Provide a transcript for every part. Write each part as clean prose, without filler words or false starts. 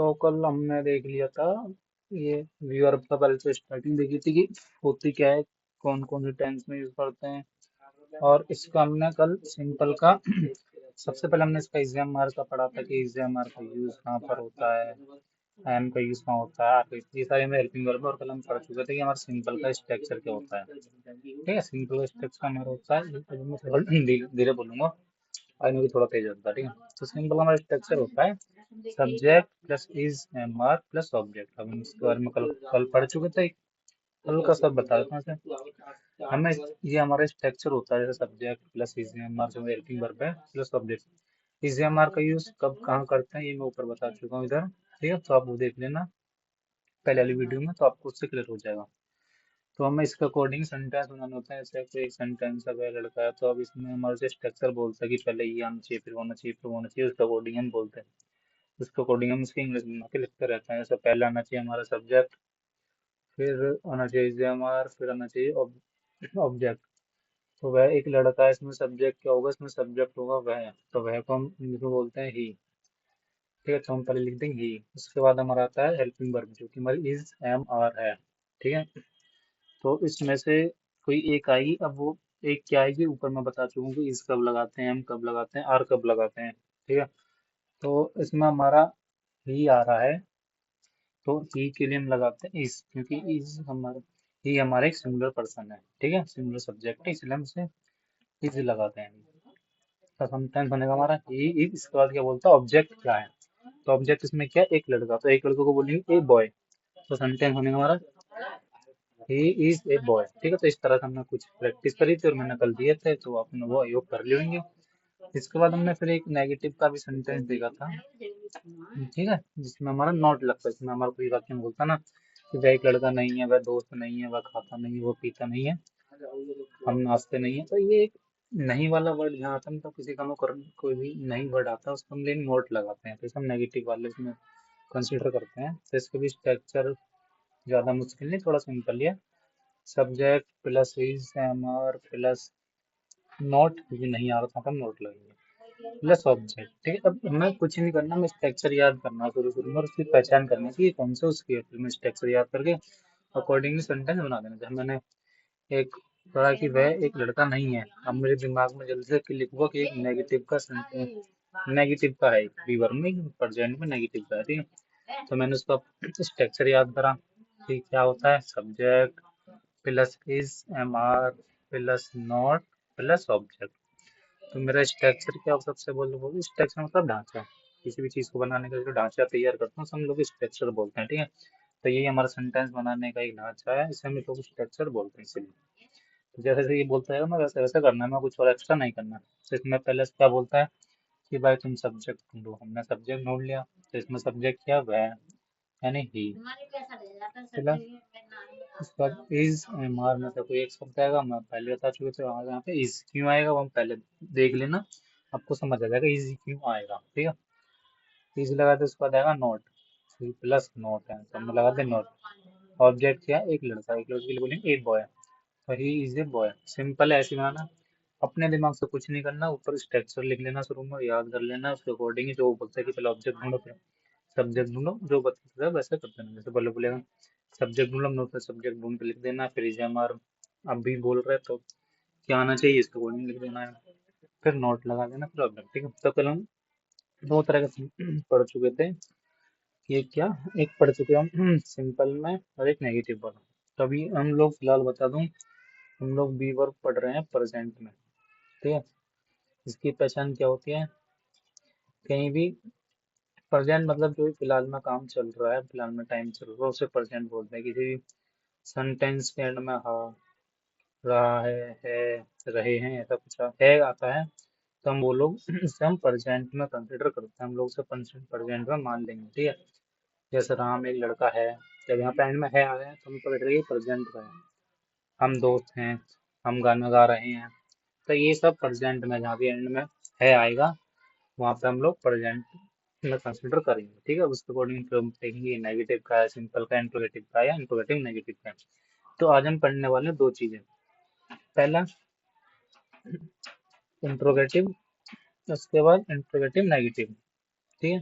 तो कल हमने देख लिया था ये वर्ब का पहले तो स्टार्टिंग देखी थी कि होती क्या है, कौन कौन से टेंस में यूज करते हैं। और इसका हमने कल सिंपल का सबसे पहले हमने इसका एग्जाम का पढ़ा था कि एग्जाम का यूज कहाँ पर होता है, एम का यूज कहाँ होता है, आर ये सारे में हेल्पिंग वर्ब। और कल हम पढ़ चुके थे कि हमारा सिंपल का स्ट्रक्चर क्या होता है। ठीक है, सिंपल का स्ट्रक्चर हमारा होता है, अभी मैं थोड़ा धीरे धीरे बोलूंगा, आज मुझे थोड़ा तेज होता है। ठीक है, तो सिंपल हमारा स्ट्रक्चर होता है subject plus is am are plus object. अब हम इसके बारे में कल कल पढ़ चुके थे, हल्का सा बता देता हूँ इसे। हमें ये हमारा स्ट्रक्चर होता है, जैसे subject plus is am are जो हेल्पिंग वर्ब है plus object. Is am are का यूज कब कहाँ करते हैं ये मैं ऊपर बता चुका हूँ इधर। ठीक है, तो आप वो देख लेना पहले वाली वीडियो में, तो आपको उससे क्लियर हो जाएगा। तो हमें इसके अकॉर्डिंग सेंटेंस बनाने होते हैं। जैसे कोई एक सेंटेंस है, वह लड़का है, तो अब इसमें हमारा जो स्ट्रक्चर बोलता है कि पहले ये आना चाहिए, फिर वो आना चाहिए, फिर वो आना चाहिए, उसके अकॉर्डिंग हम बोलते हैं। उसके अकॉर्डिंग हम उसकी इंग्लिश बना के लिखते रहते हैं। जैसे पहले आना चाहिए हमारा सब्जेक्ट, फिर आना चाहिए जेएमआर, फिर आना चाहिए ऑब्जेक्ट। तो वह एक लड़का है, इसमें सब्जेक्ट क्या होगा, इसमें सब्जेक्ट होगा वह, तो वह को हम इंग्लिश में बोलते हैं ही। ठीक है, तो हम पहले लिख देंगे ही। उसके बाद हमारा आता है हेल्पिंग वर्ब जो कि हमारी इज एम आर है। ठीक है, तो इसमें से कोई एक आएगी। अब वो एक क्या आएगी, ऊपर मैं बता चुका हूँ कि इज कब लगाते हैं, एम कब लगाते हैं, आर कब लगाते हैं। ठीक है, तो इसमें हमारा ही आ रहा है, तो ही के लिए हम लगाते हैं इज, क्योंकि इज हमारा ही हमारा एक सिंगुलर पर्सन है। ठीक है, सिंगुलर सब्जेक्ट है, इसलिए हम इसे इज लगाते हैं। तो सेंटेंस बनेगा हमारा ही इज। इसके बाद क्या बोलता है ऑब्जेक्ट क्या है, तो ऑब्जेक्ट इसमें क्या है, एक लड़का, तो एक लड़के को बोलेंगे ए बॉय। तो सेंटेंस बनेगा हमारा ही इज ए बॉय। ठीक है, तो इस तरह से हमने कुछ प्रैक्टिस करी थी और मैंने कल दिए थे, तो आपने वो योग कर लिए होंगे। इसके बाद हमने फिर एक नेगेटिव का भी सेंटेंस देखा था। ठीक है, जिसमें हमारा नॉट लगता है, इसमें हमारा कोई वाक्य में बोलता ना कि वह एक लड़का नहीं है, वह दोस्त नहीं है, वह खाता नहीं है, वो पीता नहीं है, हम नाचते नहीं है। तो ये एक नहीं वाला वर्ड जहाँ आता है, तो किसी का कोई भी नहीं वर्ड आता है उसको हम लेकिन नोट लगाते हैं, तो इसे हम नेगेटिव वाले इसमें कंसिडर करते हैं। तो इसका भी स्ट्रक्चर ज़्यादा मुश्किल नहीं, थोड़ा सिंपल है। Subject plus is am are plus not, क्योंकि नहीं आ रहा था, हम नोट लगेंगे प्लस ऑब्जेक्ट। ठीक है, अब हमें कुछ नहीं करना, हमें स्ट्रक्चर याद करना है शुरू शुरू में, और उसकी पहचान करनी चाहिए कौन से उसकी है, फिर मैं स्ट्रक्चर याद करके अकॉर्डिंगली सेंटेंस बना देना। जैसे मैंने एक पढ़ा कि वह एक लड़का नहीं है, अब मेरे दिमाग में जल्दी से लिखूंगा कि एक नेगेटिव का सेंटेंस, नेगेटिव का है, वीवर में प्रेजेंट में नेगेटिव का है। ठीक है, तो मैंने उसका स्ट्रक्चर याद करा कि क्या होता है, subject plus is am are plus not plus object. तो मेरा स्ट्रक्चर क्या हो, सबसे बोलो स्ट्रक्चर मतलब ढांचा। किसी भी चीज को बनाने का जो ढांचा तैयार करते हैं उसे हम लोग स्ट्रक्चर बोलते हैं। ठीक है, तो यही हमारा सेंटेंस बनाने का एक ढांचा है, इसे हम लोग स्ट्रक्चर बोलते हैं। इसलिए तो जैसे जैसे ये बोलता है ना वैसे वैसे करना है, मैं कुछ और एक्स्ट्रा नहीं करना। तो इसमें पहले से क्या बोलता है कि भाई तुम सब्जेक्ट ढूंढो, हमने सब्जेक्ट ढूंढ लिया, तो इसमें सब्जेक्ट क्या, वह यानी ही। चला, उसके बाद इज एम आर में से कोई एक शब्द आएगा, मैं पहले बता चुके थे, वहाँ यहाँ पे इज क्यों आएगा वो हम पहले देख लेना, आपको समझ आ जाएगा इज क्यों आएगा। ठीक है, इज लगा दे, उसके बाद आएगा नॉट, प्लस नॉट है तो हमने लगा दे नॉट। ऑब्जेक्ट क्या, एक लड़का, एक लड़के के लिए बोलेंगे एक बॉय, तो he is a boy. Simple है, ऐसे बनाना, अपने दिमाग से कुछ नहीं करना, ऊपर स्ट्रक्चर लिख लेना शुरू में, याद कर लेना, उसके अकॉर्डिंग ही जो वो बोलता है कि पहले ऑब्जेक्ट ढूंढो फिर सब्जेक्ट ढूंढो, जो बताता है वैसे कर देना। जैसे पहले बोलेगा सब्जेक्ट ढूंढो, नोट पे सब्जेक्ट ढूंढ के लिख देना, फिर इज एम आर अब भी बोल रहे हैं तो क्या आना चाहिए इसके अकॉर्डिंग लिख देना है, फिर नोट लगा देना, फिर ऑब्जेक्ट। ठीक है, तो कल हम दो तरह का पढ़ चुके थे, ये क्या, एक पढ़ चुके हम सिंपल में और एक नेगेटिव वाला। तो अभी हम लोग फिलहाल बता दूं, हम लोग बी वर्ब पढ़ रहे हैं प्रेजेंट में। ठीक है, इसकी पहचान क्या होती है, कहीं भी प्रेजेंट मतलब जो भी फिलहाल में काम चल रहा है, फिलहाल में टाइम चल रहा है, उसे प्रेजेंट बोलते हैं। किसी भी सेंटेंस के एंड में हा, रहा है, रहे हैं, ऐसा कुछ है आता है, तो हम वो लोग इसे हम प्रेजेंट में कंसिडर करते हैं, हम लोग उसे प्रेजेंट में मान लेंगे। ठीक है, जैसे राम एक लड़का है, जब यहाँ पे एंड में है आ गया तो हम पकड़ लेंगे प्रेजेंट का है। हम दोस्त हैं, हम गाना गा रहे हैं, तो ये सब प्रेजेंट में, जहाँ भी एंड में है आएगा वहाँ पे हम लोग प्रेजेंट में कंसिडर करेंगे। ठीक है, उसके अकॉर्डिंग फिर हम देखेंगे नेगेटिव का है, सिंपल का, इंट्रोगेटिव का है, या इंट्रोगेटिव नेगेटिव का है। तो आज हम पढ़ने वाले हैं दो चीजें, पहला इंट्रोगेटिव, उसके बाद इंट्रोगेटिव नेगेटिव। ठीक है,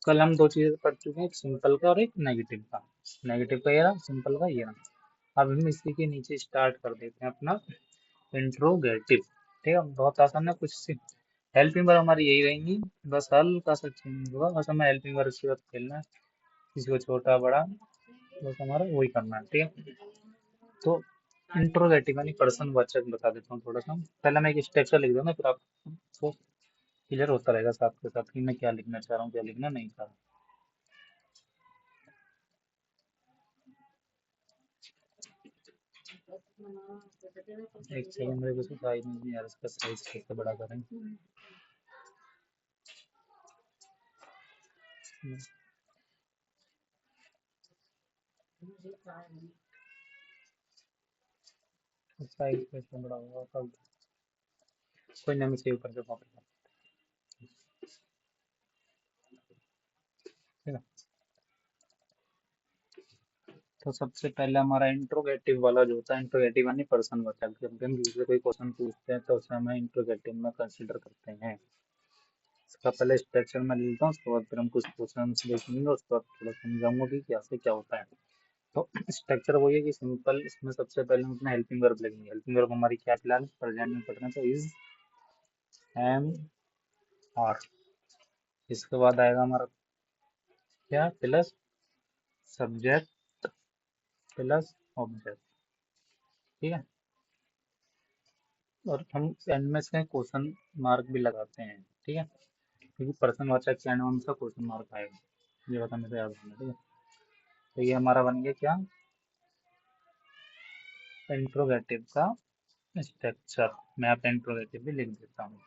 कल हम दो चीजें पढ़ चुके हैं, एक सिंपल का और एक नेगेटिव का। नेगेटिव का ये रहा, सिंपल का ये रहा। अब हम इसी के नीचे स्टार्ट कर देते हैं अपना इंट्रोगेटिव। ठीक है, बहुत आसान है। कुछ हेल्पिंग वर्ब हमारी यही रहेंगी, बस हल्का सा चेंज होगा। बस हमें हेल्पिंग वर्ब के साथ खेलना है, किसी को छोटा बड़ा बस हमारा वही करना है। ठीक है, तो इंट्रोगेटिव यानी पर्सन वाचक बता देता हूँ थोड़ा सा। पहले मैं एक स्ट्रक्चर लिख दूंगा, फिर आपको क्लियर होता रहेगा साथ के साथ कि मैं क्या लिखना चाह रहा हूँ, क्या लिखना नहीं चाह रहा। एक सेकंड, मेरे को साइज नहीं यार, इसका साइज कैसे बड़ा करें। साइज कैसे बड़ा होगा कब, कोई नहीं, मैं सेव करके कॉपी कर। ठीक है, तो सबसे पहले हमारा इंट्रोगेटिव वाला जो होता है, इंट्रोगेटिव यानी पर्सन वाचक। जब भी हम किसी से कोई क्वेश्चन पूछते हैं तो उसे हमें इंट्रोगेटिव में कंसिडर करते हैं। इसका पहले स्ट्रक्चर में लेता हूँ, उसके बाद फिर हम कुछ क्वेश्चन देखेंगे, उसके बाद थोड़ा समझाऊंगा कि कैसे क्या होता है। तो स्ट्रक्चर वही है कि सिंपल, इसमें सबसे पहले हम अपना हेल्पिंग वर्ब लेंगे। हेल्पिंग वर्ब हमारी क्या फिलहाल प्रेजेंट में पढ़ रहे हैं, तो इज, एम, आर। इसके बाद आएगा हमारा क्या, प्लस सब्जेक्ट प्लस ऑब्जेक्ट। ठीक है, और हम एंड में इसका क्वेश्चन मार्क भी लगाते हैं। ठीक है, क्योंकि पर्सन वाचक के एंड में हमेशा क्वेश्चन मार्क आएगा, ये बात हमेशा याद रखना। ठीक है, तो ये हमारा बन गया क्या, इंट्रोगेटिव का स्ट्रक्चर। मैं आप इंट्रोगेटिव भी लिख देता हूँ।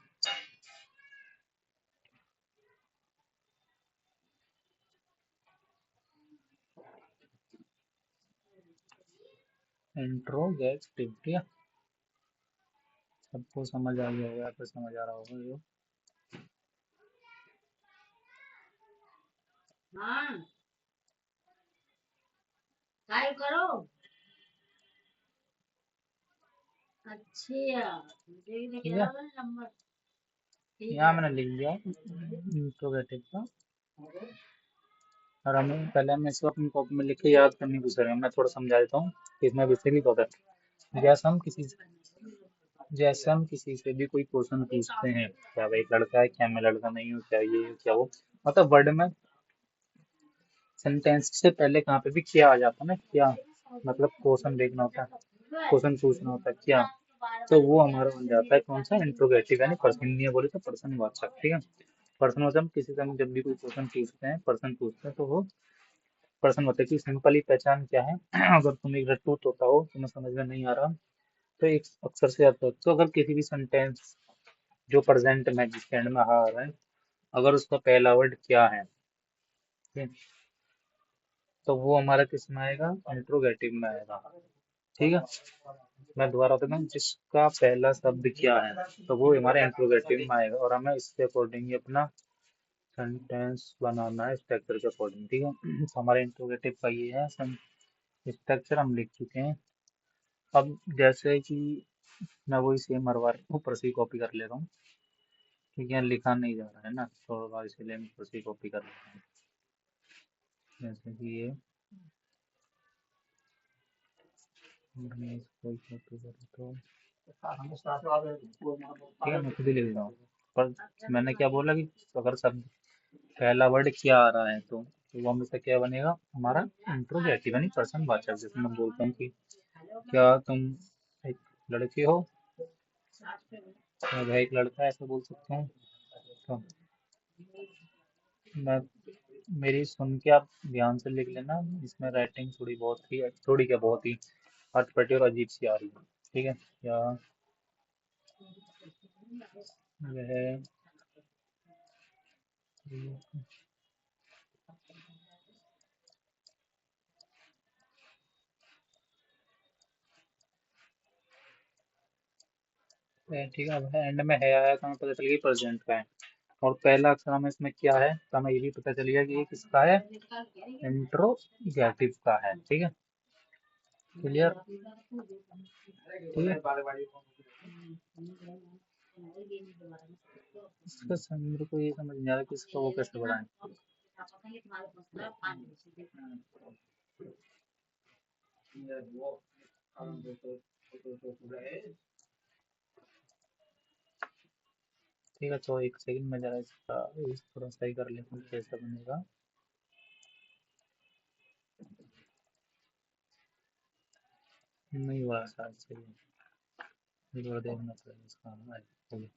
इंट्रोगेटिव, ठीक है, सबको समझ आ गया होगा, तो समझ आ रहा होगा ये। हाँ, काय करो। अच्छा, मुझे ठीक लेके है, आओ ना नंबर। ठीक यहाँ है। मैंने लिख दिया इंट्रोगेटिव का। और हमें पहले हम इसको अपनी कॉपी में लिख के याद करने की जरूरत है। मैं थोड़ा समझा देता हूँ कि इसमें वैसे भी होता है। जैसे हम किसी से भी कोई क्वेश्चन पूछते हैं, क्या भाई लड़का है, क्या मैं लड़का नहीं हूँ, क्या ये क्या वो, मतलब वर्ड में सेंटेंस से पहले कहाँ पे भी क्या आ जाता है ना, क्या मतलब क्वेश्चन देखना होता है, क्वेश्चन पूछना होता है क्या, तो वो हमारा बन जाता है कौन सा, इंट्रोगेटिव यानी पर्सन, नहीं बोले तो पर्सन वाचक। ठीक है, पर्सन वाचक हम किसी से हम जब भी कोई क्वेश्चन पूछते हैं, पर्सन पूछते हैं, तो वो पर्सन वाचक की सिंपली पहचान क्या है। अगर तुम एक रट्टू तोता हो, तुम्हें समझ में नहीं आ रहा, तो एक अक्सर से आता है, तो अगर किसी भी सेंटेंस जो प्रेजेंट में जिसके एंड में आ रहा है, अगर उसका पहला वर्ड क्या है, ठीक है, तो वो हमारा किस में आएगा, इंट्रोगेटिव में आएगा। ठीक है, मैं दोबारा बताता हूँ, जिसका पहला शब्द क्या है तो वो हमारे इंट्रोगेटिव में आएगा, और हमें इसके अकॉर्डिंग ही अपना सेंटेंस बनाना है, स्ट्रक्चर के अकॉर्डिंग। ठीक है, तो हमारे इंट्रोगेटिव का ये है स्ट्रक्चर, हम लिख चुके हैं। अब जैसे कि मैं वही सेम हर बार ऊपर से कॉपी कर ले रहा हूँ, क्योंकि यहाँ लिखा नहीं जा रहा है ना, तो बार इसलिए मैं ऊपर से कॉपी कर लेता हूँ। जैसे कि ये मैं इसको कॉपी करूँ तो ठीक है, मैं खुद ही लिख रहा हूँ। पर मैंने क्या बोला कि अगर शब्द पहला वर्ड क्या आ रहा है, तो वो हमेशा क्या बनेगा हमारा, इंट्रोगेटिव यानी पर्सन वाचक। जैसे मैं बोलता हूँ कि क्या तुम एक लड़के हो, या वह एक लड़का है, ऐसा बोल सकता हूँ। तो मैं, मेरी सुन के आप ध्यान से लिख लेना, इसमें राइटिंग थोड़ी क्या बहुत ही अटपटी और अजीब सी आ रही है। ठीक है, या वह, ठीक है, अब एंड में है आया तो हमें पता चल गया प्रेजेंट का है, और पहला अक्षर हमें इसमें क्या है, तो हमें ये भी पता चल गया कि ये किसका है, इंट्रोगेटिव का है। ठीक है, क्लियर। ठीक है, इसका मेरे को ये समझ नहीं आ रहा कि इसका वो कैसे बढ़ाएं। ठीक है, तो एक सेकंड में जरा इसका इस थोड़ा सही कर लेते हैं कैसा बनेगा। नहीं हुआ शायद सही, थोड़ा देखना पड़ेगा इसका। हाँ, हो गया।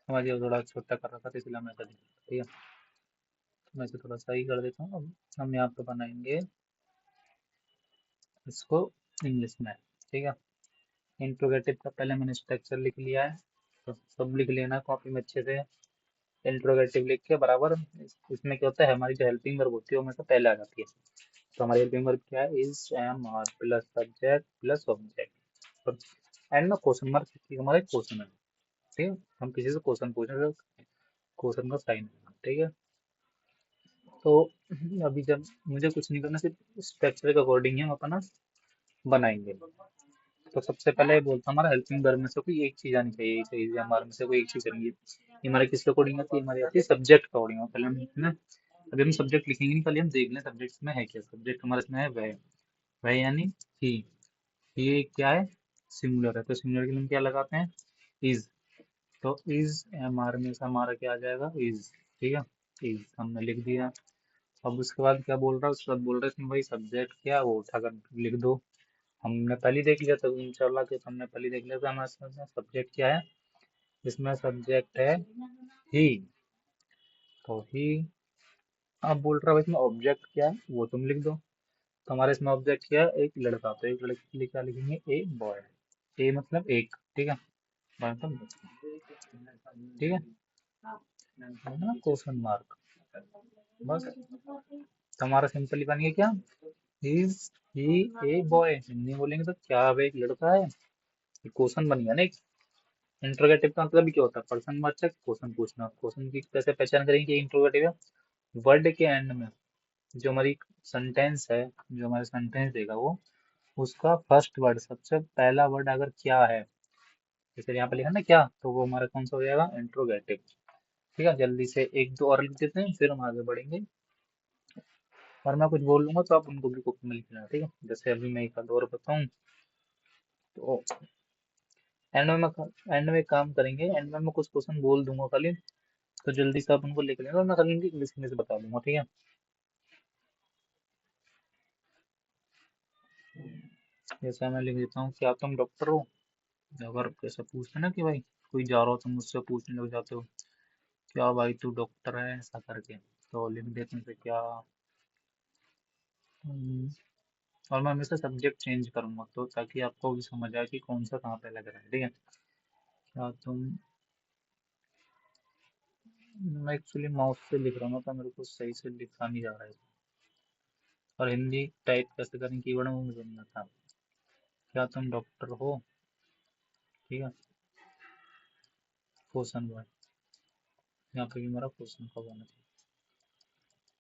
समझ गया, थोड़ा छोटा कर रखा था इसलिए मैं ऐसा दिखा। ठीक है, तो मैं इसे थोड़ा सही कर देता हूँ। अब हम यहाँ पे बनाएंगे इसको इंग्लिश में। ठीक है, इंट्रोगेटिव का पहले मैंने स्ट्रक्चर लिख लिया है, तो सब लिख लेना कॉपी में अच्छे से। इंट्रोगेटिव लिख के बराबर इसमें क्या होता है, हमारी जो हेल्पिंग वर्ब होती है वो हमेशा पहले आ जाती है। तो हमारी हेल्पिंग वर्ब क्या है, is, am, are plus subject plus object. और एंड में क्वेश्चन मार्क, हमारे क्वेश्चन है। ठीक है, हम किसी से क्वेश्चन पूछ रहे हैं, क्वेश्चन का साइन है। ठीक है, तो अभी जब मुझे कुछ नहीं करना, सिर्फ स्ट्रक्चर के अकॉर्डिंग ही हम अपना बनाएंगे। तो सबसे पहले बोलता हूँ, हमारा हेल्पिंग वर्ब में से कोई एक चीज आनी चाहिए, चाहिए हमारे में से कोई एक चीज करेंगे। ये हमारे किसके अकॉर्डिंग आती है, हमारी आती है सब्जेक्ट के अकॉर्डिंग। पहले हम ना, अभी हम सब्जेक्ट लिखेंगे नहीं, पहले हम देख लें सब्जेक्ट में है क्या। सब्जेक्ट हमारे इसमें है वह, वह यानी ही। ये क्या है, सिंगुलर है, तो सिंगुलर के लिए हम क्या लगाते हैं, इज। तो इज एम आर में से हमारा क्या आ जाएगा, इज। ठीक है, इज हमने लिख दिया। अब उसके बाद क्या बोल रहा है, उसके बाद बोल रहा है इसमें भाई सब्जेक्ट क्या है, वो उठाकर लिख दो। हमने पहले ही देख लिया था इंशाल्लाह, कि हमने पहले देख लिया था हमारे सब्जेक्ट क्या है। इसमें सब्जेक्ट है ही, तो ही। अब बोल रहा है इसमें ऑब्जेक्ट क्या है, वो तुम लिख दो। तो हमारे इसमें ऑब्जेक्ट क्या है, एक लड़का, तो एक लड़के के लिए क्या लिखेंगे, ए बॉय। ए मतलब एक, ठीक है, बॉय मतलब बच्चा। ठीक है, क्वेश्चन मार्क, बस। तो हमारा सिंपली बन गया क्या, is he a boy. Hindi बोलेंगे तो क्या अब एक लड़का है, ये क्वेश्चन बन गया ना एक। इंट्रोगेटिव का मतलब भी क्या होता है, पर्सन वाचक क्वेश्चन पूछना। क्वेश्चन की कैसे पहचान करेंगे कि इंट्रोगेटिव है, वर्ड के एंड में जो हमारी सेंटेंस है, जो हमारे सेंटेंस देगा वो, उसका फर्स्ट वर्ड, सबसे पहला वर्ड अगर क्या है, जैसे यहाँ पे लिखा ना क्या, तो वो हमारा कौन सा हो जाएगा, इंट्रोगेटिव। ठीक है, जल्दी से एक दो और लिख देते हैं, फिर हम आगे बढ़ेंगे। और मैं कुछ बोल लूंगा तो आप उनको भी कॉपी में लिख लेना। ठीक है, जैसे अभी मैं एक आध और बताऊं, तो एंड में एक काम करेंगे, एंड में मैं कुछ क्वेश्चन बोल दूंगा खाली, तो जल्दी से आप उनको लिख लेना, और मैं खाली इनकी इंग्लिश में से बता दूंगा। ठीक है, जैसे मैं लिख देता हूँ, क्या तुम डॉक्टर हो। अगर कैसे पूछते ना कि भाई कोई जा रहा हो तो मुझसे पूछने लग जाते हो, क्या भाई तू डॉक्टर है, ऐसा करके, तो लिख देते हैं, क्या। हम्म, और मैं हमेशा सब्जेक्ट चेंज करूंगा, तो ताकि आपको भी समझ आए कि कौन सा कहाँ पे लग रहा है। ठीक है, क्या तुम, मैं एक्चुअली माउस से लिख रहा हूँ ना, तो मेरे को सही से लिखा नहीं जा रहा है। और हिंदी टाइप कैसे करें कीवर्ड में, वो मुझे नहीं आता। क्या तुम डॉक्टर हो, ठीक है, क्वेश्चन वर्ड, यहाँ पे भी मेरा क्वेश्चन का होना चाहिए।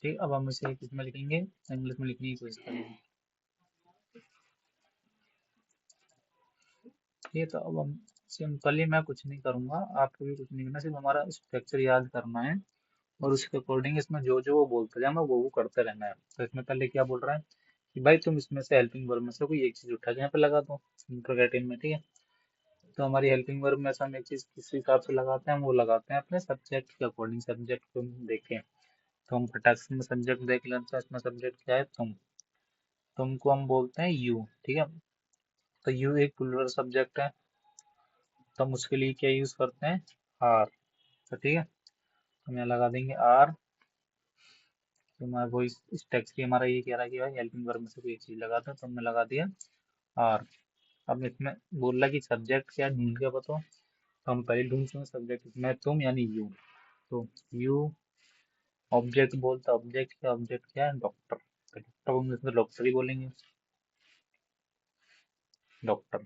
ठीक, अब हम इसे किसमें लिखेंगे, इंग्लिश में लिखने की कोशिश करेंगे। ठीक है, तो अब हम सिंपली, मैं कुछ नहीं करूंगा, आपको भी कुछ नहीं करना, सिर्फ हमारा स्ट्रक्चर याद करना है, और उसके अकॉर्डिंग इसमें जो जो वो बोलते जाए हमें वो करते रहना है। तो इसमें पहले क्या बोल रहा है कि भाई तुम इसमें से हेल्पिंग वर्ब में से कोई एक चीज उठा के यहाँ पे लगा दो इंट्रोगेटिव में। ठीक है, तो हमारी हेल्पिंग वर्ब में से हम एक चीज किस हिसाब से लगाते हैं, हम वो लगाते हैं अपने सब्जेक्ट के अकॉर्डिंग। सब्जेक्ट को हम देखें, तो हम फटाक से सब्जेक्ट देख लेते हैं, इसमें सब्जेक्ट क्या है, तुमको हम बोलते हैं यू। ठीक है, तो यू एक प्लूरल सब्जेक्ट है, तो हम उसके लिए क्या यूज करते हैं, आर। तो ठीक है, हम यहाँ लगा देंगे आर। तो हमारा वो इस टेक्स्ट की हमारा ये कह रहा है कि भाई हेल्पिंग वर्ब में से कोई एक चीज लगा दो, तो हमने लगा दिया आर। अब इसमें बोल रहा है कि सब्जेक्ट क्या है, ढूंढ के बताओ। तो हम पहले ढूंढते सब्जेक्ट इसमें तुम यानी यू, तो यू। ऑब्जेक्ट बोलता, ऑब्जेक्ट क्या है, डॉक्टर। तो डॉक्टर को इसमें डॉक्टर ही बोलेंगे, डॉक्टर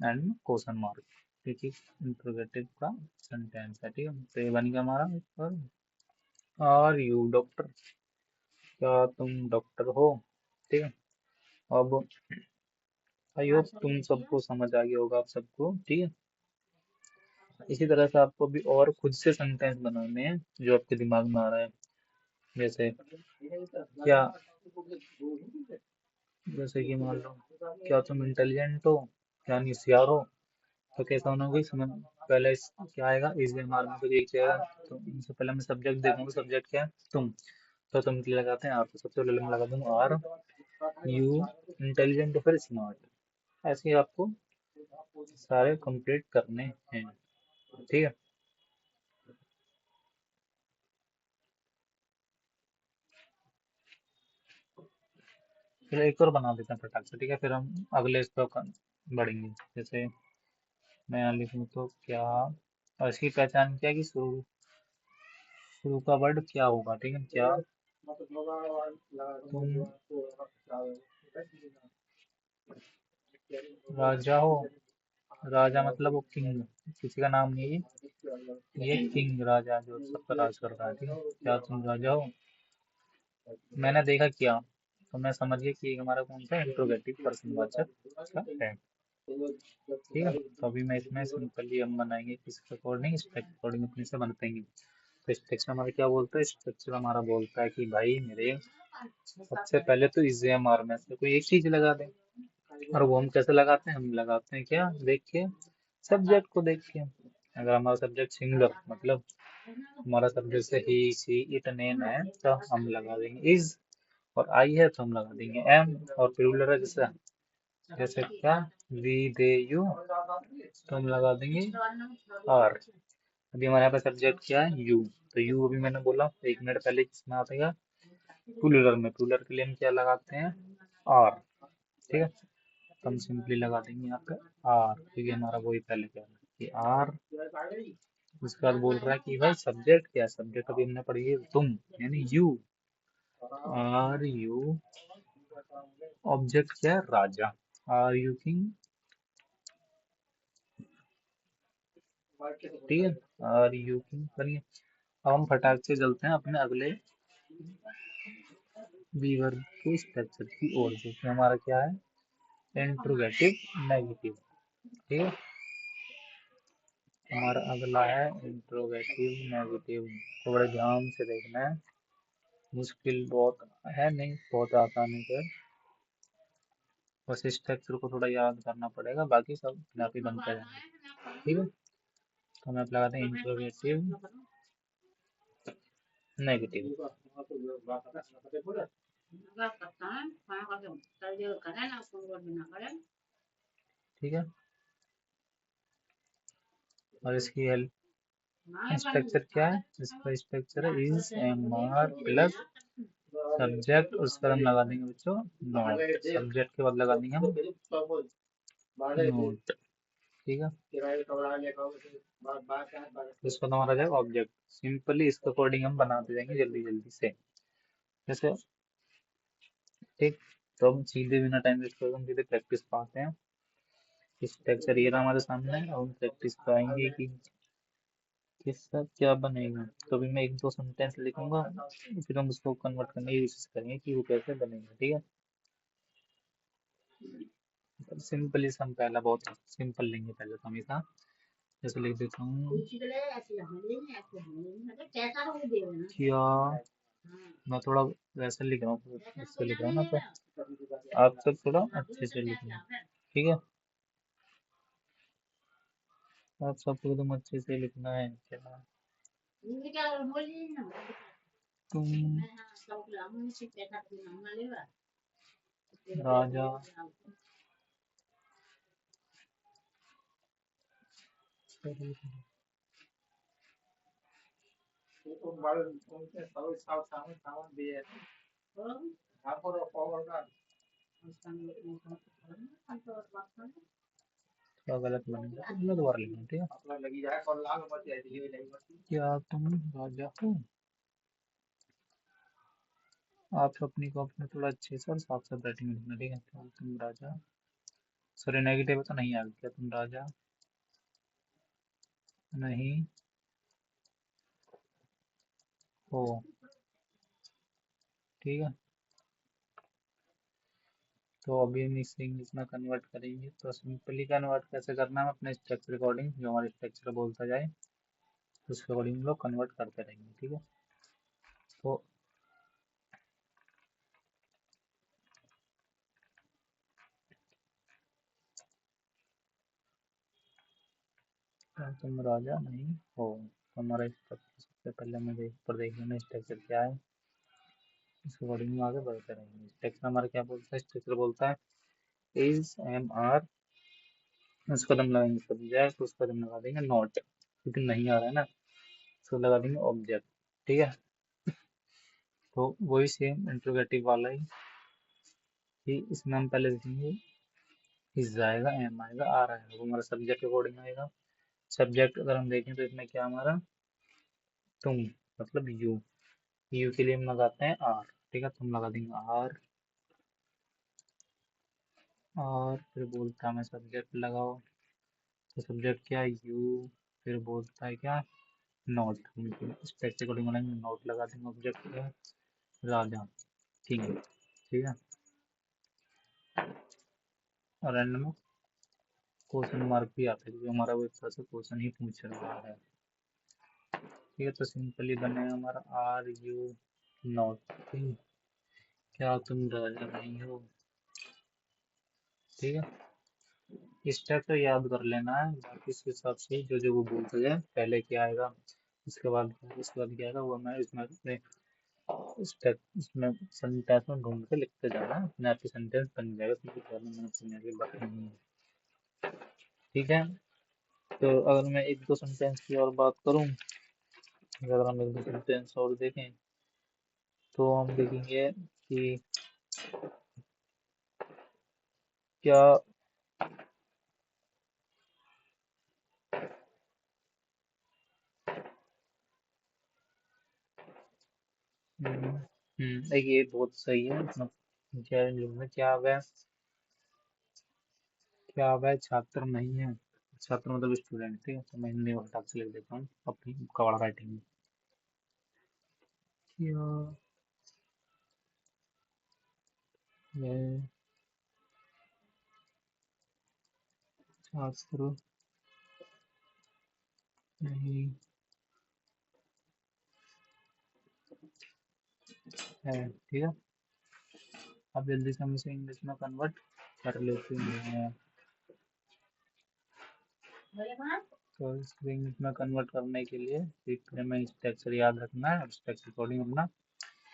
एंड क्वेश्चन मार्क, क्योंकि इंट्रोगेटिव का सेंटेंस है। ठीक है, तो ये बन गया हमारा, आर यू डॉक्टर, क्या तुम डॉक्टर हो। ठीक है, अब आई होप तुम सबको समझ आ गया होगा, आप सबको। ठीक है, इसी तरह से आपको भी और खुद से सेंटेंस बनाने हैं जो आपके दिमाग में आ रहा है। जैसे क्या, जैसे कि मान लो, क्या तुम इंटेलिजेंट हो, क्या नहीं होशियार हो, तो कैसा होना होगा इसमें, पहले क्या आएगा, इस एम आर में कुछ एक जाएगा। तो इनसे पहले मैं सब्जेक्ट देखूंगा, सब्जेक्ट क्या है, तुम। तो तुम के लिए लगाते हैं आर, तो सबसे पहले मैं लगा दूंगा आर, यू इंटेलिजेंट तो फिर स्मार्ट। ऐसे ही आपको सारे कंप्लीट करने हैं, ठीक है। फिर एक और बना देते हैं फटाक से, ठीक है, फिर हम अगले इस पर बढ़ेंगे। जैसे मैं यहाँ लिखूँ तो क्या, और इसकी पहचान क्या है कि शुरू, शुरू का वर्ड क्या होगा, ठीक है, क्या तुम राजा हो। राजा मतलब वो किंग, किसी का नाम नहीं है ये किंग राजा जो सब पर राज कर रहा है, ठीक है। क्या तुम राजा हो, मैंने देखा क्या, तो मैं समझ गया कि ये हमारा कौन सा इंट्रोगेटिव पर्सनवाचक का है, ठीक है। तो अभी मैं इसमें सिंपली हम बनाएंगे किसके अकॉर्डिंग, स्ट्रक्चर अकॉर्डिंग अपने से बनतेंगे। तो स्ट्रक्चर हमारा क्या बोलता है, स्ट्रक्चर हमारा बोलता है कि भाई मेरे सबसे पहले तो इस एम आर में से कोई एक चीज लगा दे। और वो हम कैसे लगाते हैं, हम लगाते हैं क्या, देख के, सब्जेक्ट को देख के। अगर हमारा सब्जेक्ट सिंगुलर मतलब हमारा सब्जेक्ट से ही सी इट नेम है, तो हम लगा देंगे इज। और आई है तो हम लगा देंगे एम। और प्लूरल है जैसे, जैसे क्या, वी दे यू, तो हम लगा देंगे आर। अभी हमारे यहाँ पे सब्जेक्ट क्या है, यू। तो यू अभी मैंने बोला 1 मिनट पहले किसमें आता है, प्लूरल में। प्लूरल के लिए हम क्या लगाते हैं, आर, ठीक है। तो हम सिंपली लगा देंगे यहाँ पे आर, क्योंकि हमारा वही पहले क्या है कि आर। उसके बाद बोल रहा है कि भाई सब्जेक्ट क्या है, सब्जेक्ट अभी हमने पढ़ी है तुम, यानी यू, आर यू। ऑब्जेक्ट क्या है, राजा, आर यू किंग, ठीक है, आर यू किंग बनिए। अब हम फटाक से चलते हैं अपने अगले वीवर के स्ट्रक्चर की ओर, जो कि हमारा क्या है, इंट्रोगेटिव नेगेटिव, ठीक है। हमारा अगला है इंट्रोगेटिव नेगेटिव। थोड़ा ध्यान से देखना है, मुश्किल बहुत है नहीं, बहुत आसान है। बस स्ट्रक्चर को थोड़ा याद करना पड़ेगा, बाकी सब अपने आप ही बनता जाएगा, ठीक है। तो हम लगाते हैं इंट्रोगेटिव नेगेटिव, ठीक है। और इसकी हेल्प, स्ट्रक्चर क्या है, इसका स्ट्रक्चर है is am are plus subject. उसके बाद हम लगा देंगे बच्चों नोट, सब्जेक्ट के बाद लगा देंगे हम नोट, ठीक है। इसको तो हमारा जाएगा ऑब्जेक्ट। सिंपली इसके अकॉर्डिंग हम बनाते जाएंगे जल्दी जल्दी से, जैसे, ठीक। तो हम सीधे बिना टाइम वेस्ट कर, हम सीधे प्रैक्टिस पे आते हैं। स्ट्रक्चर ये रहा हमारे सामने, और हम प्रैक्टिस पे आएंगे कि किसका क्या बनेगा। तो अभी मैं एक दो सेंटेंस लिखूंगा, फिर हम उसको कन्वर्ट करने की कोशिश करेंगे कि वो कैसे बनेगा, ठीक है। सिंपली हम पहला बहुत सिंपल लेंगे पहले तो हमेशा, जैसे लिख देता हूँ क्या, मैं थोड़ा वैसे लिख रहा हूँ, इससे लिख रहा हूँ ना, तो आप सब थोड़ा अच्छे से लिखना, ठीक है। आप सबको एकदम अच्छे से लिखना है, क्या तुम राजा थोड़ा गलत बनेगा तो मैं दोबारा लिखूँ, ठीक है। क्या तुम राजा हो, आप अपनी कॉपी में थोड़ा अच्छे से और साफ साफ राइटिंग लिखना, ठीक है। क्या तुम राजा, सॉरी नेगेटिव तो नहीं आएगा, क्या तुम राजा नहीं हो, ठीक है। तो अभी हम इसे इंग्लिश में कन्वर्ट करेंगे, तो सिंपली कन्वर्ट कैसे करना है, अपने स्ट्रक्चर अकॉर्डिंग, जो हमारे स्ट्रक्चर बोलता जाए उसके अकॉर्डिंग हम लोग कन्वर्ट करते रहेंगे, ठीक है। तो क्या तुम राजा नहीं हो? तो हमारा स्ट्रक्चर सबसे पहले हमें ऊपर देख लेना स्ट्रक्चर क्या है। इस वर्डिंग में आगे बढ़ते रहेंगे। स्ट्रक्चर हमारा क्या बोलता है? स्ट्रक्चर बोलता है इज एम आर, उस कदम लगाएंगे सब्जेक्ट, उस कदम लगा देंगे नॉट, क्योंकि नहीं आ रहा है ना, उसको लगा देंगे ऑब्जेक्ट। ठीक है, तो वही सेम इंट्रोगेटिव वाला ही कि इसमें हम पहले देखेंगे इज आएगा, एम आएगा, आर आएगा, वो हमारा सब्जेक्ट के अकॉर्डिंग आएगा। सब्जेक्ट अगर हम देखें तो इसमें क्या हमारा तुम, मतलब यू के लिए हम लगाते हैं आर। ठीक है, तो हम लगा देंगे आर, और फिर बोलता है हमें सब्जेक्ट लगाओ, तो सब्जेक्ट क्या है? यू। फिर बोलता है क्या? नोट। स्टेट के अकॉर्डिंग बनाएंगे, नोट लगा देंगे। ऑब्जेक्ट क्या है? राजा, किंग। ठीक है, और एंड में क्वेश्चन मार्क भी आता है, क्योंकि हमारा वो एक तरह से क्वेश्चन ही पूछ रहा है। ठीक है, तो सिंपली बनेगा हमारा आर यू नॉट किंग, क्या तुम राजा नहीं हो? ठीक है, इस टाइप से याद कर लेना है, बाकी इसके हिसाब से जो जो वो बोलते जाए, पहले क्या आएगा, इसके बाद क्या आएगा, इसके बाद क्या आएगा, वो मैं इसमें अपने स्टेप इसमें सेंटेंस में ढूंढ के लिखते जाना है, अपने आप ही सेंटेंस बन जाएगा, क्योंकि ज़्यादा मेहनत करने की बात नहीं है। ठीक है, तो अगर मैं एक दो सेंटेंस की और बात करूं, अगर हम एक दो सेंटेंस और देखें, तो हम देखेंगे कि क्या एक ये बहुत सही है, मतलब क्या वह, क्या वह छात्र नहीं है? छात्र मतलब स्टूडेंट। ठीक है, तो मैं हिंदी में फटाक से लिख देता हूँ अपनी कवाड़ राइटिंग में। क्या वह छात्र नहीं है? ठीक है, अब जल्दी से हम इसे इंग्लिश में कन्वर्ट कर लेते हैं। तो इसे इंग्लिश में कन्वर्ट करने के लिए एक हमें स्ट्रक्चर याद रखना है, और स्ट्रक्चर अकॉर्डिंग अपना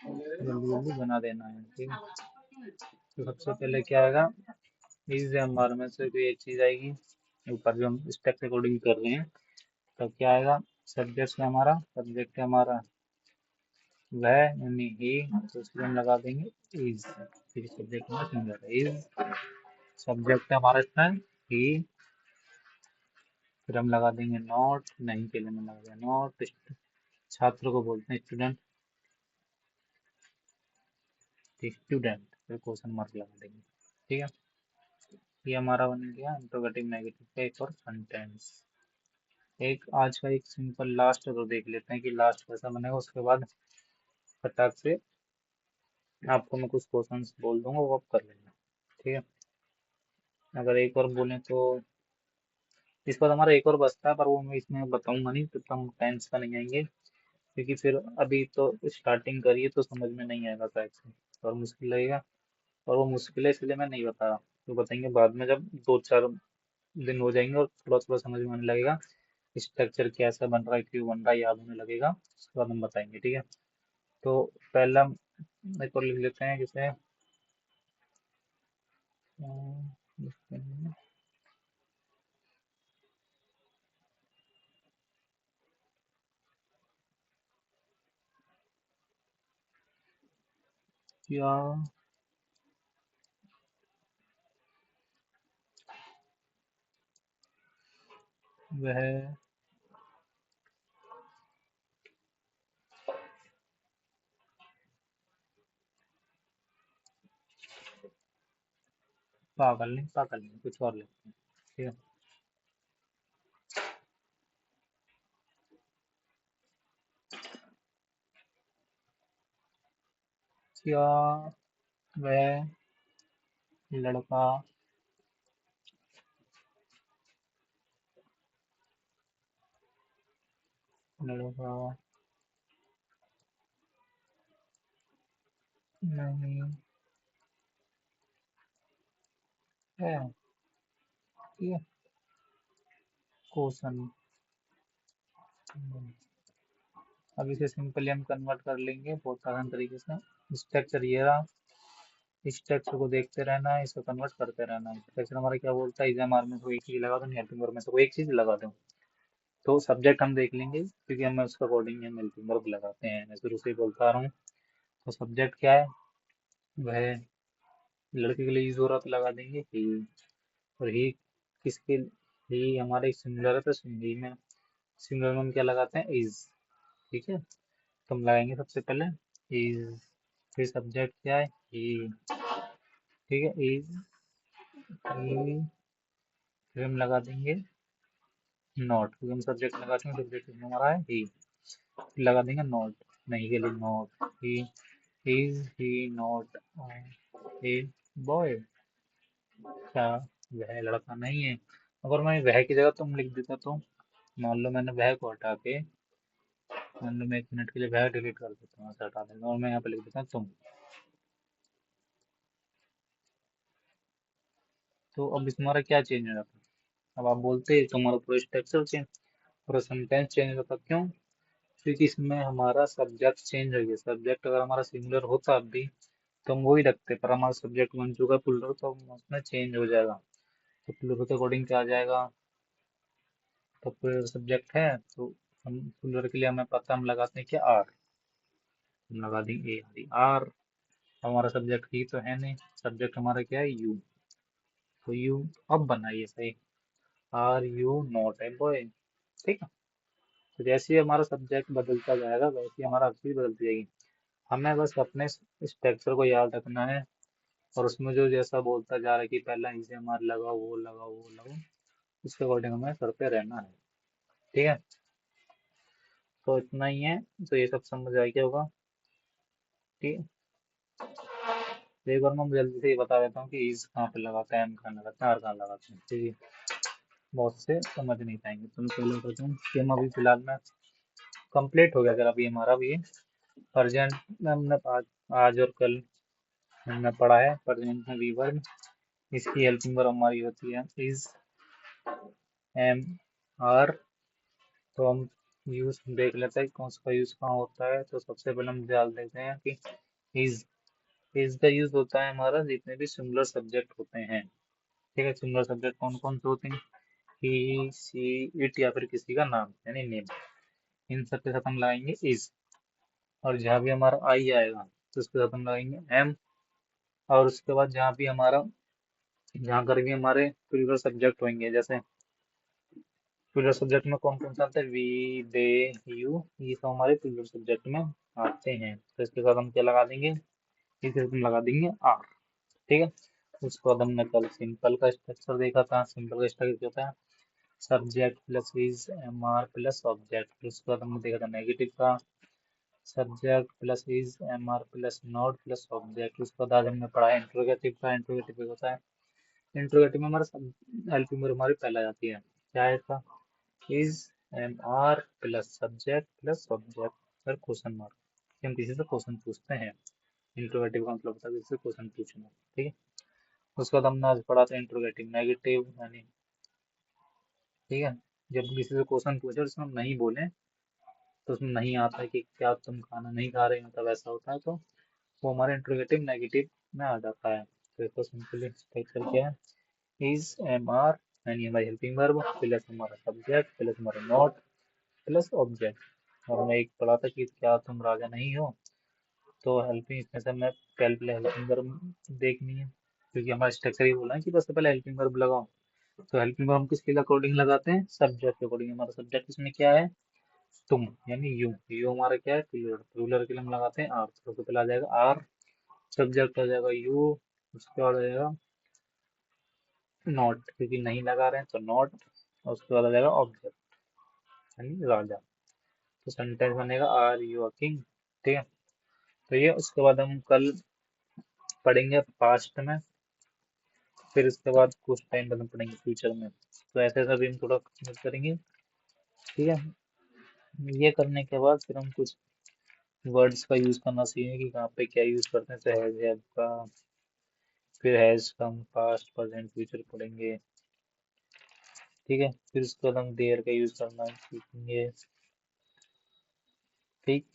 जल्दी जल्दी बना देना है। ठीक है, तो सबसे पहले क्या आएगा, इस हमारे में से कोई एक चीज आएगी, ऊपर जो हम स्ट्रक्चर अकॉर्डिंग कर रहे हैं, तब क्या आएगा? सब्जेक्ट है हमारा, सब्जेक्ट है हमारा वह यानी ही, तो उसको हम लगा देंगे इज। फिर सब्जेक्ट हमारा सिंगल है, इज। सब्जेक्ट है हमारा इसमें ही, फिर हम लगा देंगे नॉट, नहीं के लिए हम लगा देंगे नॉट। छात्र को बोलते हैं स्टूडेंट, स्टूडेंट, फिर क्वेश्चन मार्क लगा देंगे। ठीक है, ये हमारा बन गया इंट्रोगेटिव नेगेटिव का एक और सेंटेंस। एक आज का एक सिंपल लास्ट तो देख लेते हैं कि लास्ट कैसा बनेगा, उसके बाद फटाक से आपको मैं कुछ क्वेश्चंस बोल दूंगा, वो आप कर लेना। ठीक है, अगर एक और बोले तो इस पर हमारा एक और बचता है, पर वो मैं इसमें बताऊंगा नहीं, तो हम टेंस का नहीं आएंगे, क्योंकि फिर अभी तो स्टार्टिंग करिए तो समझ में नहीं आएगा शायद से, और मुश्किल लगेगा, और वो मुश्किल है इसलिए मैं नहीं बता रहा। तो बताएंगे बाद में, जब दो चार दिन हो जाएंगे और थोड़ा थोड़ा समझ में आने लगेगा, स्ट्रक्चर कैसा बन रहा है, क्यों बन रहा है, याद होने लगेगा, उसके बाद हम बताएंगे। ठीक है, तो पहला हम एक और लिख लेते हैं जिसे क्या वह पागल नहीं, कुछ और लिखते हैं। ठीक है, क्या वह लड़का लड़का नहीं है? ठीक है, क्वेश्चन अब इसे सिंपली हम कन्वर्ट कर लेंगे बहुत आसान तरीके से। स्ट्रक्चर ये रहा, इस स्ट्रक्चर को देखते रहना है, इसको कन्वर्ट करते रहना है। स्ट्रक्चर हमारा क्या बोलता है, एग्जाम में से कोई एक चीज लगा दो, हेल्पिंग वर्ब में से कोई एक चीज लगा दो। तो सब्जेक्ट हम देख लेंगे क्योंकि हमें उसका अकॉर्डिंग हम हेल्पिंग वर्ब लगाते हैं, मैं शुरू से ही बोलता आ रहा हूँ। तो सब्जेक्ट क्या है, वह लड़के के लिए यूज हो रहा तो लगा देंगे ही। और ही किसके, ही हमारे सिंगुलर है तो ही में, सिंगुलर में हम क्या लगाते हैं, इज। ठीक है, तो हम लगाएंगे सबसे पहले इज, फिर सब्जेक्ट क्या है, ही। ठीक है, इज, ही, फिर हम लगा देंगे नॉट, क्योंकि हम सब्जेक्ट लगाते हैं, सब्जेक्ट हमारा है ही। फिर लगा देंगे नॉट, नहीं के लिए not, he is he not a boy, क्या वह लड़का नहीं है। अगर मैं वह की जगह तुम लिख देता तो, मान लो मैंने वह को हटा के, मान लो मैं 1 मिनट के लिए वह डिलीट कर देता हूँ, ऐसे हटा देता हूँ, और मैं यहाँ पे लिख देता हूँ तुम। तो अब इसमें हमारा क्या चेंज हो जाता है, अब आप बोलते हैं तुम्हारा पूरा स्ट्रक्चर चेंज, पूरा सेंटेंस चेंज हो जाता, क्यों? क्योंकि इसमें हमारा सब्जेक्ट चेंज हो गया। सब्जेक्ट अगर हमारा सिंगुलर होता अब भी तो हम वही रखते, पर हमारा सब्जेक्ट बन चुका है प्लूरल, तो हम उसमें चेंज हो जाएगा। तो प्लूरल के अकॉर्डिंग क्या आ जाएगा, तो प्लूरल सब्जेक्ट है तो हम प्लूरल के लिए हमें पता, हम लगाते हैं क्या, आर। हम लगा देंगे ए आर। हमारा सब्जेक्ट ही तो है नहीं, सब्जेक्ट हमारा क्या है, यू। तो यू, अब बनाइए सही, are you not a boy. ठीक है, तो जैसे ही हमारा सब्जेक्ट बदलता जाएगा वैसे ही हमारा चीज बदलती जाएगी। हमें बस अपने स्ट्रक्चर को याद रखना है, और उसमें जो जैसा बोलता जा रहा है कि पहला इसे हमारा लगा, वो लगा, वो लगा, उसके अकॉर्डिंग हमें करते रहना है। ठीक है, तो इतना ही है। तो ये सब समझ आ गया होगा। ठीक है, तो एक बार मैं जल्दी से ये बता देता हूँ कि इस कहाँ पे लगाते हैं, एम कहाँ लगाते हैं, आर कहाँ लगाते हैं। ठीक है, बहुत से समझ नहीं पाएंगे, तो मैं पहले बताता हूँ कि हम अभी फिलहाल में कंप्लीट हो गया। अगर अभी हमारा भी प्रेजेंट में हमने आज और कल हमने पढ़ा है, प्रेजेंट में वी वर्ब, इसकी हेल्पिंग वर्ब हमारी होती है इज, एम, आर। तो हम यूज देख लेते हैं कौन सा यूज कहाँ होता है। तो सबसे पहले हम डाल देते हैं कि इज, इज का यूज होता है हमारा जितने भी सिंगुलर सब्जेक्ट होते हैं। ठीक है, सिंगुलर सब्जेक्ट कौन कौन से होते हैं, ही, सी, इट, या फिर किसी का नाम यानी नेम, इन सब के साथ हम लगाएंगे इज। और जहाँ भी हमारा आई आएगा तो उसके साथ हम लगाएंगे एम। और उसके बाद जहाँ भी हमारा, जहाँ कर भी हमारे प्लूरल सब्जेक्ट होंगे, जैसे प्लूरल सब्जेक्ट में कौन कौन सा आता है, वी, दे, यू, ये सब हमारे प्लूरल सब्जेक्ट में आते हैं। तो इसके साथ हम क्या लगा देंगे, इसके साथ हम लगा देंगे आर। ठीक है, उसके बाद हमने कल सिंपल का स्ट्रक्चर देखा था। सिंपल का स्ट्रक्चर क्या होता है, subject plus is, am are plus object. उसके बाद हमने देखा था नेगेटिव का, subject plus is, am are plus not plus object. उसके बाद आज हमने पढ़ा है इंट्रोगेटिव का। इंट्रोगेटिव होता है, इंट्रोगेटिव में हमारा हेल्पिंग वर्ब हमारी पहले आ जाती है, क्या है इसका, is, am are plus subject plus object, फिर क्वेश्चन मार्क, कि हम किसी से क्वेश्चन पूछते हैं। इंट्रोगेटिव का मतलब होता है किसी से क्वेश्चन पूछना। ठीक है, उसके बाद हमने आज पढ़ा था इंट्रोगेटिव नेगेटिव, यानी ठीक है, जब किसी से क्वेश्चन पूछे और उसमें हम नहीं बोले, तो उसमें नहीं आता है कि क्या तुम खाना नहीं खा रहे हो, तब ऐसा होता है, तो वो हमारे इंट्रोगेटिव नेगेटिव में आ जाता है। तो इसको सिंपली स्ट्रक्चर क्या है, इज, एम आर, यानी हमारी हेल्पिंग वर्ब, प्लस हमारा सब्जेक्ट प्लस हमारा नॉट प्लस ऑब्जेक्ट। और हमने एक पढ़ा था कि क्या तुम राजा नहीं हो, तो हेल्पिंग, इसमें से हमें पहले हेल्पिंग वर्ब देखनी है, क्योंकि हमारा स्ट्रक्चर ही बोला है कि सबसे पहले हेल्पिंग वर्ब लगाओ। तो हेल्पिंग वर्ब हम किसके अकॉर्डिंग लगाते हैं, सब्जेक्ट के अकॉर्डिंग। हमारा सब्जेक्ट इसमें क्या है, तुम, यानी यू। यू हमारा क्या है, प्लूरल। प्लूरल के लिए हम लगाते हैं आर। सबसे पहले आ जाएगा आर, सब्जेक्ट आ जाएगा यू, उसके बाद आ जाएगा नॉट, क्योंकि नहीं लगा रहे हैं तो नॉट, और उसके बाद आ जाएगा ऑब्जेक्ट यानी राजा। तो सेंटेंस बनेगा आर यू अ किंग। ठीक है, तो ये उसके बाद हम कल पढ़ेंगे पास्ट में, फिर उसके बाद कुछ टाइम बाद हम पढ़ेंगे फ्यूचर में। तो ऐसे ऐसे भी हम थोड़ा करेंगे। ठीक है, ये करने के बाद फिर हम कुछ वर्ड्स का यूज करना सीखेंगे कि कहाँ पे क्या यूज करते हैं। जैसे हैज का, फिर हैज का हम पास्ट प्रेजेंट फ्यूचर पढ़ेंगे। ठीक है, फिर उसके बाद हम देयर का यूज करना सीखेंगे। ठीक।